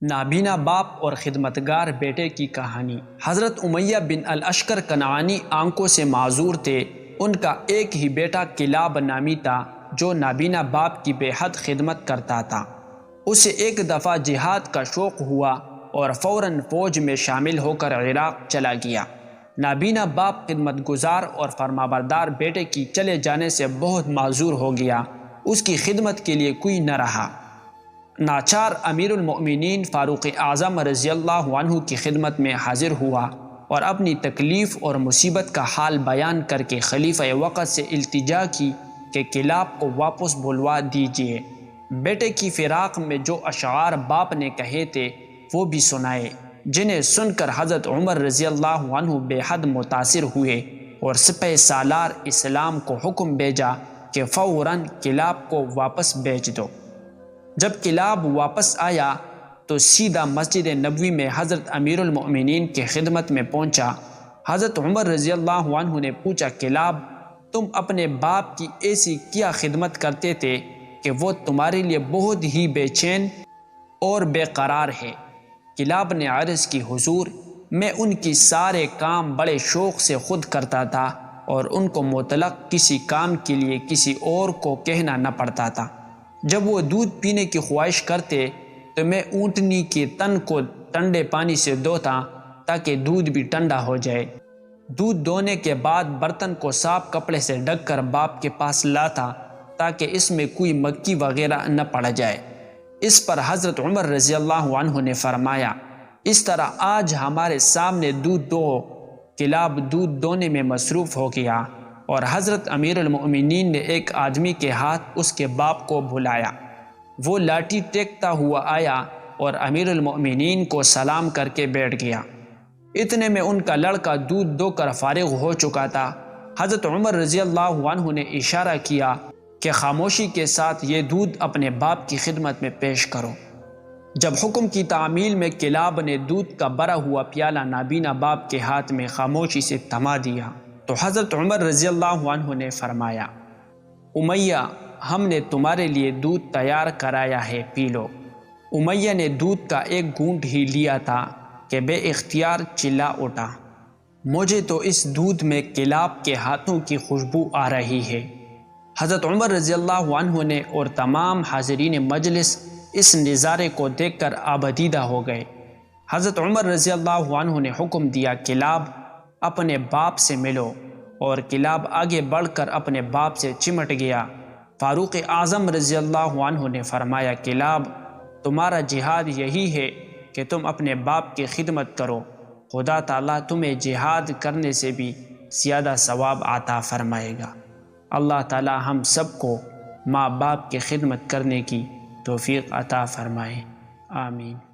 نابینا باپ اور خدمتگار بیٹے کی کہانی۔ حضرت امیہ بن الاشکر کنعانی آنکھوں سے معذور تھے۔ ان کا ایک ہی بیٹا کلاب نامی تھا جو نابینا باپ کی بے حد خدمت کرتا تھا۔ اسے ایک دفعہ جہاد کا شوق ہوا اور فوراً فوج میں شامل ہو کر عراق چلا گیا۔ نابینا باپ خدمت گزار اور فرمانبردار بیٹے کی چلے جانے سے بہت معذور ہو گیا۔ اس کی خدمت کے لیے کوئی نہ رہا۔ ناچار امیر المؤمنین فاروق اعظم رضی اللہ عنہ کی خدمت میں حاضر ہوا اور اپنی تکلیف اور مصیبت کا حال بیان کر کے خلیفہ وقت سے التجا کی کہ کلاب کو واپس بلوا دیجیے۔ بیٹے کی فراق میں جو اشعار باپ نے کہے تھے وہ بھی سنائے، جنہیں سن کر حضرت عمر رضی اللہ عنہ بے حد متاثر ہوئے اور سپہ سالار اسلام کو حکم بھیجا کہ فوراً کلاب کو واپس بھیج دو۔ جب کلاب واپس آیا تو سیدھا مسجد نبوی میں حضرت امیر المؤمنین کی خدمت میں پہنچا۔ حضرت عمر رضی اللہ عنہ نے پوچھا، کلاب تم اپنے باپ کی ایسی کیا خدمت کرتے تھے کہ وہ تمہارے لیے بہت ہی بے چین اور بے قرار ہے؟ کلاب نے عرض کی، حضور میں ان کی سارے کام بڑے شوق سے خود کرتا تھا اور ان کو مطلق کسی کام کے لیے کسی اور کو کہنا نہ پڑتا تھا۔ جب وہ دودھ پینے کی خواہش کرتے تو میں اونٹنی کے تن کو ٹھنڈے پانی سے دھوتا تاکہ دودھ بھی ٹھنڈا ہو جائے۔ دودھ دونے کے بعد برتن کو صاف کپڑے سے ڈھک کر باپ کے پاس لاتا تاکہ اس میں کوئی مکھی وغیرہ نہ پڑ جائے۔ اس پر حضرت عمر رضی اللہ عنہ نے فرمایا، اس طرح آج ہمارے سامنے دودھ دو۔ کلاب دودھ دونے میں مصروف ہو گیا اور حضرت امیر المؤمنین نے ایک آدمی کے ہاتھ اس کے باپ کو بلایا۔ وہ لاٹھی ٹیکتا ہوا آیا اور امیر المؤمنین کو سلام کر کے بیٹھ گیا۔ اتنے میں ان کا لڑکا دودھ دو کر فارغ ہو چکا تھا۔ حضرت عمر رضی اللہ عنہ نے اشارہ کیا کہ خاموشی کے ساتھ یہ دودھ اپنے باپ کی خدمت میں پیش کرو۔ جب حکم کی تعمیل میں کلاب نے دودھ کا بھرا ہوا پیالہ نابینا باپ کے ہاتھ میں خاموشی سے تھما دیا تو حضرت عمر رضی اللہ عنہ نے فرمایا، امیہ ہم نے تمہارے لیے دودھ تیار کرایا ہے، پی لو۔ امیہ نے دودھ کا ایک گھونٹ ہی لیا تھا کہ بے اختیار چلا اٹھا، مجھے تو اس دودھ میں کلاب کے ہاتھوں کی خوشبو آ رہی ہے۔ حضرت عمر رضی اللہ عنہ نے اور تمام حاضرین مجلس اس نظارے کو دیکھ کر آبدیدہ ہو گئے۔ حضرت عمر رضی اللہ عنہ نے حکم دیا، کلاب اپنے باپ سے ملو، اور کلاب آگے بڑھ کر اپنے باپ سے چمٹ گیا۔ فاروق اعظم رضی اللہ عنہ نے فرمایا، کلاب تمہارا جہاد یہی ہے کہ تم اپنے باپ کی خدمت کرو، خدا تعالیٰ تمہیں جہاد کرنے سے بھی زیادہ ثواب عطا فرمائے گا۔ اللہ تعالیٰ ہم سب کو ماں باپ کی خدمت کرنے کی توفیق عطا فرمائے، آمین۔